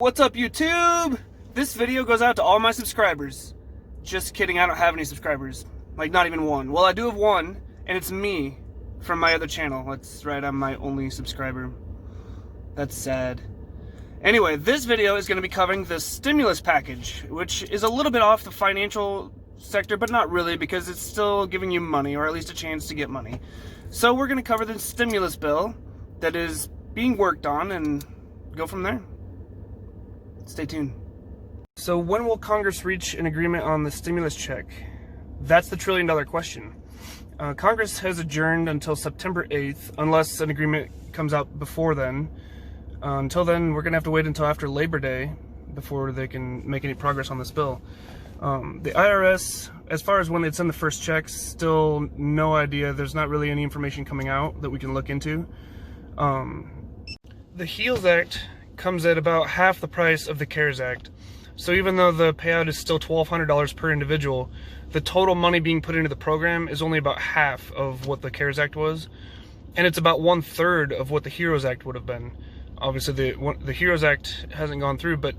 What's up, YouTube? This video goes out to all my subscribers. Just kidding, I don't have any subscribers. Like, not even one. Well, I do have one, and it's me from my other channel. That's right, I'm my only subscriber. That's sad. Anyway, this video is going to be covering the stimulus package, which is a little bit off the financial sector, but not really, because it's still giving you money, or at least a chance to get money. So we're going to cover the stimulus bill that is being worked on and go from there. Stay tuned. So when will Congress reach an agreement on the stimulus check? That's the trillion-dollar question. Congress has adjourned until September 8th, unless an agreement comes out before then. Until then, we're going to have to wait until after Labor Day before they can make any progress on this bill. The IRS, as far as when they send the first checks, still no idea. There's not really any information coming out that we can look into. The HEALS Act comes at about half the price of the CARES Act. So even though the payout is still $1,200 per individual, the total money being put into the program is only about half of what the CARES Act was. And it's about 1/3 of what the HEROES Act would have been. Obviously the HEROES Act hasn't gone through, but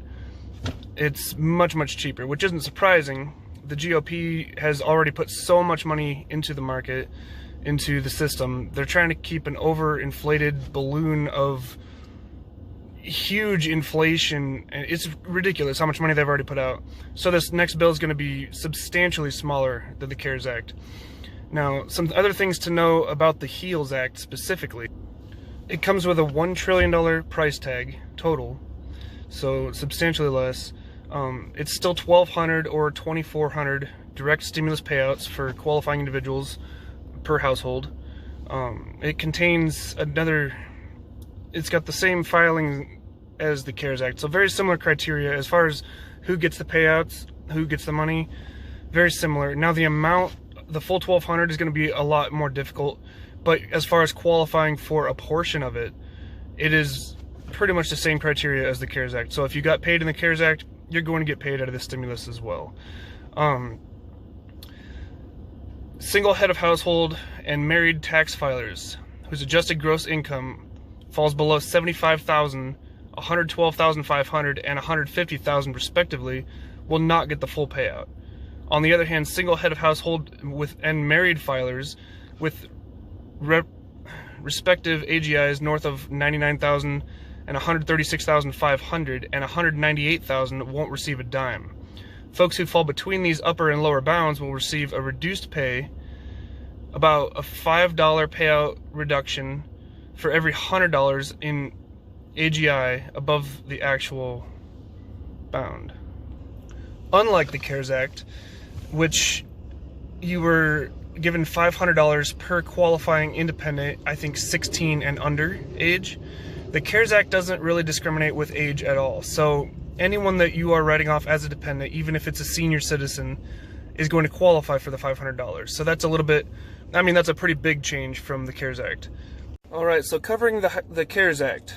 it's much, much cheaper, which isn't surprising. The GOP has already put so much money into the market, into the system. They're trying to keep an overinflated balloon of huge inflation, and it's ridiculous how much money they've already put out. So this next bill is going to be substantially smaller than the CARES Act. Now, some other things to know about the HEALS Act specifically. It comes with a $1 trillion price tag total, so substantially less. It's still $1,200 or $2,400 direct stimulus payouts for qualifying individuals per household. It contains it's got the same filing as the CARES Act, so very similar criteria as far as who gets the payouts, who gets the money, very similar. Now the amount, the full $1,200 is going to be a lot more difficult, but as far as qualifying for a portion of it, it is pretty much the same criteria as the CARES Act. So if you got paid in the CARES Act, you're going to get paid out of the stimulus as well. Single head of household and married tax filers whose adjusted gross income falls below $75,000, $112,500, and $150,000 respectively will not get the full payout. On the other hand, single head of household and married filers with respective AGIs north of $99,000 and $136,500 and $198,000 won't receive a dime. Folks who fall between these upper and lower bounds will receive a reduced pay, about a $5 payout reduction for every $100 in AGI above the actual bound. Unlike the CARES Act, which you were given $500 per qualifying independent, I think 16 and under age, the CARES Act doesn't really discriminate with age at all. So anyone that you are writing off as a dependent, even if it's a senior citizen, is going to qualify for the $500. So that's a little bit, I mean, that's a pretty big change from the CARES Act. Alright, so covering the CARES Act.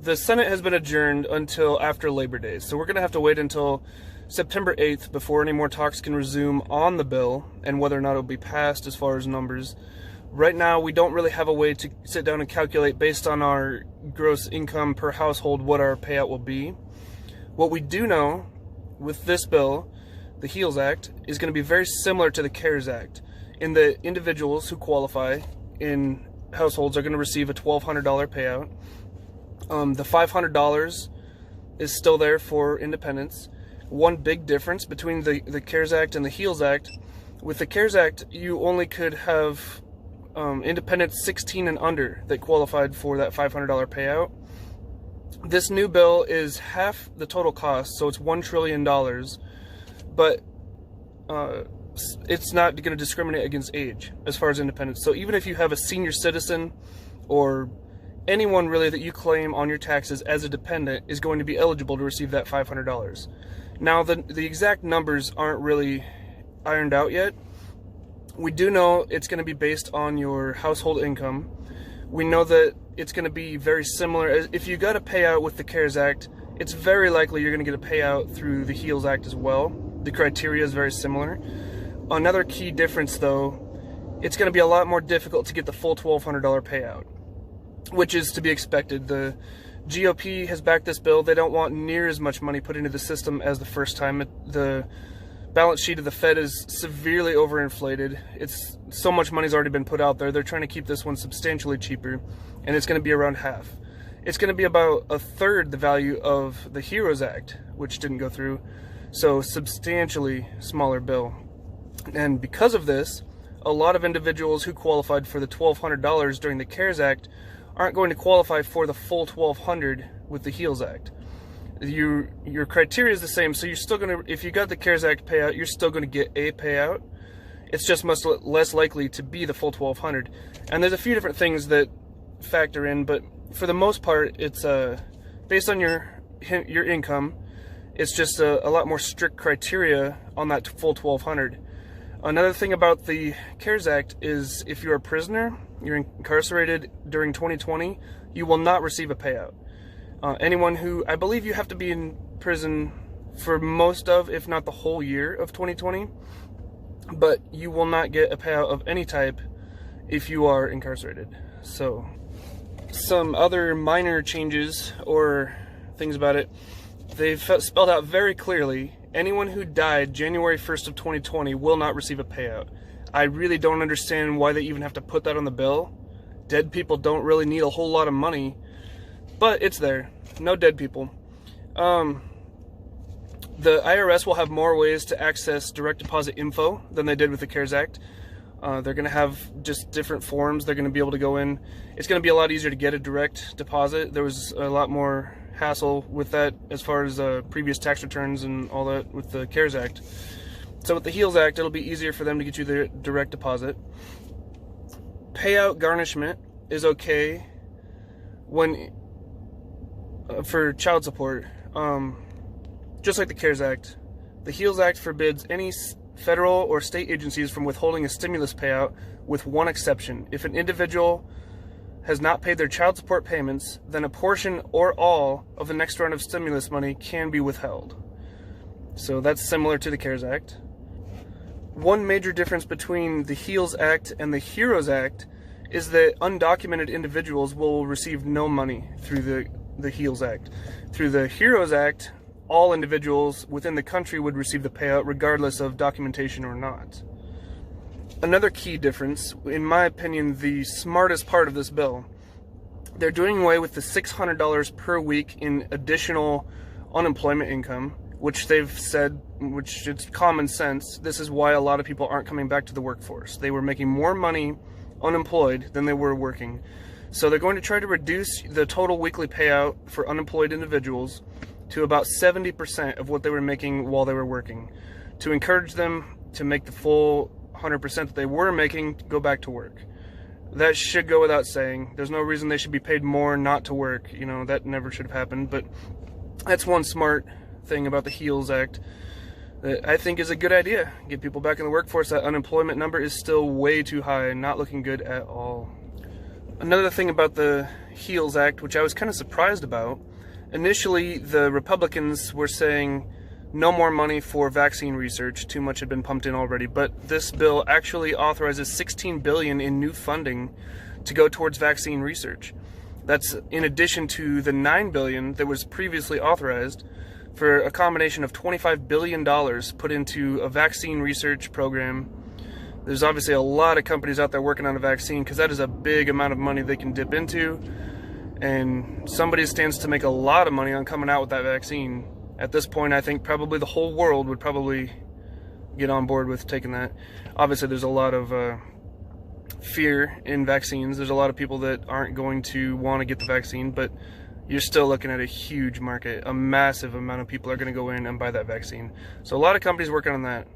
The Senate has been adjourned until after Labor Day, so we're going to have to wait until September 8th before any more talks can resume on the bill and whether or not it will be passed as far as numbers. Right now, we don't really have a way to sit down and calculate based on our gross income per household what our payout will be. What we do know with this bill, the HEALS Act, is going to be very similar to the CARES Act in that individuals who qualify in households are going to receive a $1,200 payout. The $500 is still there for independents. One big difference between the CARES Act and the HEALS Act, with the CARES Act, you only could have independents 16 and under that qualified for that $500 payout. This new bill is half the total cost, so it's $1 trillion, but it's not going to discriminate against age as far as independents. So even if you have a senior citizen or anyone really that you claim on your taxes as a dependent is going to be eligible to receive that $500. Now the exact numbers aren't really ironed out yet. We do know it's going to be based on your household income. We know that it's going to be very similar. If you got a payout with the CARES Act, it's very likely you're going to get a payout through the HEALS Act as well. The criteria is very similar. Another key difference though, it's going to be a lot more difficult to get the full $1,200 payout, which is to be expected. The GOP has backed this bill. They don't want near as much money put into the system as the first time. The balance sheet of the Fed is severely overinflated. It's so much money's already been put out there. They're trying to keep this one substantially cheaper, and it's going to be around half. It's going to be about a third the value of the HEROES Act, which didn't go through, so substantially smaller bill. And because of this, a lot of individuals who qualified for the $1,200 during the CARES Act aren't going to qualify for the full $1,200 with the HEALS Act. Your criteria is the same, so you're still going to, if you got the CARES Act payout, you're still going to get a payout. It's just much less likely to be the full $1,200. And there's a few different things that factor in, but for the most part, it's based on your income. It's just a lot more strict criteria on that full $1,200. Another thing about the CARES Act is if you're a prisoner, you're incarcerated during 2020, you will not receive a payout. Anyone who, I believe you have to be in prison for most of, if not the whole year of 2020, but you will not get a payout of any type if you are incarcerated. So, some other minor changes or things about it, they've spelled out very clearly, anyone who died January 1st of 2020 will not receive a payout. I really don't understand why they even have to put that on the bill. Dead people don't really need a whole lot of money, but it's there. No dead people. The IRS will have more ways to access direct deposit info than they did with the CARES Act. They're going to have just different forms they're going to be able to go in. It's going to be a lot easier to get a direct deposit. There was a lot more hassle with that as far as previous tax returns and all that with the CARES Act. So with the HEALS Act, it'll be easier for them to get you the direct deposit. Payout garnishment is okay when for child support. Just like the CARES Act, the HEALS Act forbids any federal or state agencies from withholding a stimulus payout, with one exception. If an individual has not paid their child support payments, then a portion or all of the next round of stimulus money can be withheld. So that's similar to the CARES Act. One major difference between the HEALS Act and the HEROES Act is that undocumented individuals will receive no money through the HEALS Act. Through the HEROES Act, all individuals within the country would receive the payout regardless of documentation or not. Another key difference, in my opinion, the smartest part of this bill, they're doing away with the $600 per week in additional unemployment income, which they've said, which it's common sense, this is why a lot of people aren't coming back to the workforce. They were making more money unemployed than they were working. So they're going to try to reduce the total weekly payout for unemployed individuals to about 70% of what they were making while they were working, to encourage them to make the full 100% that they were making to go back to work. That should go without saying. There's no reason they should be paid more not to work. You know, that never should have happened. But that's one smart thing about the HEALS Act that I think is a good idea. Get people back in the workforce. That unemployment number is still way too high and not looking good at all. Another thing about the HEALS Act, which I was kind of surprised about, initially the Republicans were saying no more money for vaccine research, too much had been pumped in already, but this bill actually authorizes $16 billion in new funding to go towards vaccine research. That's in addition to the $9 billion that was previously authorized, for a combination of $25 billion put into a vaccine research program. There's obviously a lot of companies out there working on a vaccine, because that is a big amount of money they can dip into, and somebody stands to make a lot of money on coming out with that vaccine. At this point, I think probably the whole world would probably get on board with taking that. Obviously, there's a lot of fear in vaccines. There's a lot of people that aren't going to want to get the vaccine, but you're still looking at a huge market. A massive amount of people are going to go in and buy that vaccine. So a lot of companies working on that.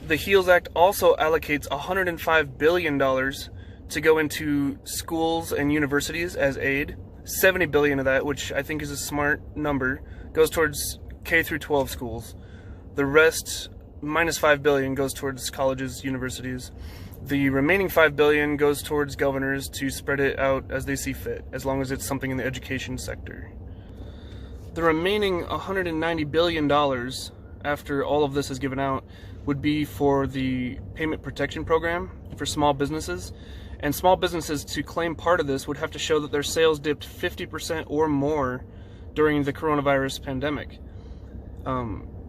The HEALS Act also allocates $105 billion to go into schools and universities as aid. $70 billion of that, which I think is a smart number, goes towards K through 12 schools. The rest, minus $5 billion, goes towards colleges, universities. The remaining $5 billion goes towards governors to spread it out as they see fit, as long as it's something in the education sector. The remaining $190 billion, after all of this is given out, would be for the Payment Protection Program for small businesses. And small businesses, to claim part of this, would have to show that their sales dipped 50% or more during the coronavirus pandemic.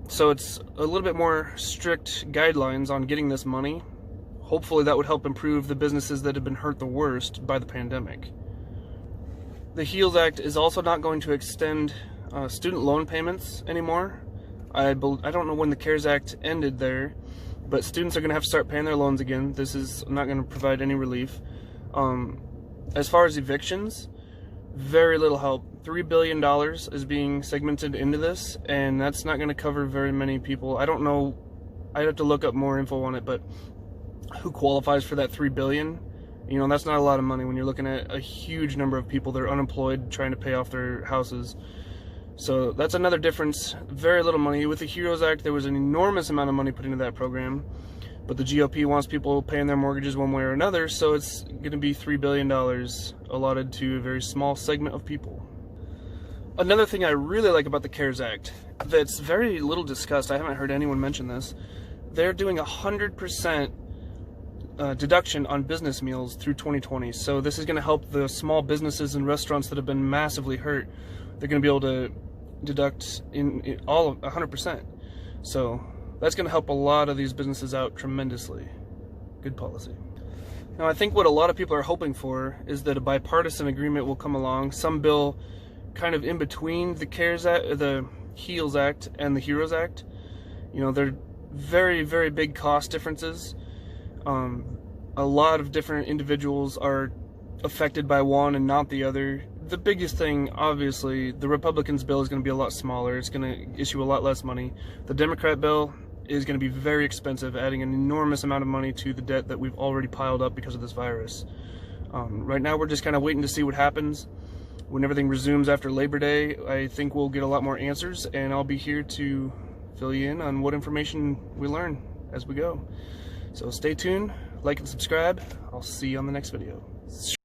So it's a little bit more strict guidelines on getting this money. Hopefully that would help improve the businesses that have been hurt the worst by the pandemic. The HEALS Act is also not going to extend student loan payments anymore. I don't know when the CARES Act ended there, but students are going to have to start paying their loans again. This is not going to provide any relief. As far as evictions, very little help. $3 billion is being segmented into this, and that's not going to cover very many people. I don't know, I'd have to look up more info on it, but who qualifies for that $3 billion? You know, that's not a lot of money when you're looking at a huge number of people that are unemployed trying to pay off their houses. So that's another difference. Very little money. With the HEROES Act, there was an enormous amount of money put into that program, but the GOP wants people paying their mortgages one way or another, so it's going to be $3 billion allotted to a very small segment of people. Another thing I really like about the CARES Act that's very little discussed, I haven't heard anyone mention this, they're doing 100% deduction on business meals through 2020. So this is going to help the small businesses and restaurants that have been massively hurt. They're going to be able to deduct in all of 100%. So that's going to help a lot of these businesses out tremendously. Good policy. Now I think what a lot of people are hoping for is that a bipartisan agreement will come along, some bill kind of in between the CARES Act, the HEALS Act, and the HEROES Act. You know, they're very, very big cost differences. A lot of different individuals are affected by one and not the other. The biggest thing, obviously, the Republicans' bill is going to be a lot smaller. It's going to issue a lot less money. The Democrat bill is going to be very expensive, adding an enormous amount of money to the debt that we've already piled up because of this virus. Right now, we're just kind of waiting to see what happens. When everything resumes after Labor Day, I think we'll get a lot more answers, and I'll be here to fill you in on what information we learn as we go. So stay tuned, like and subscribe. I'll see you on the next video.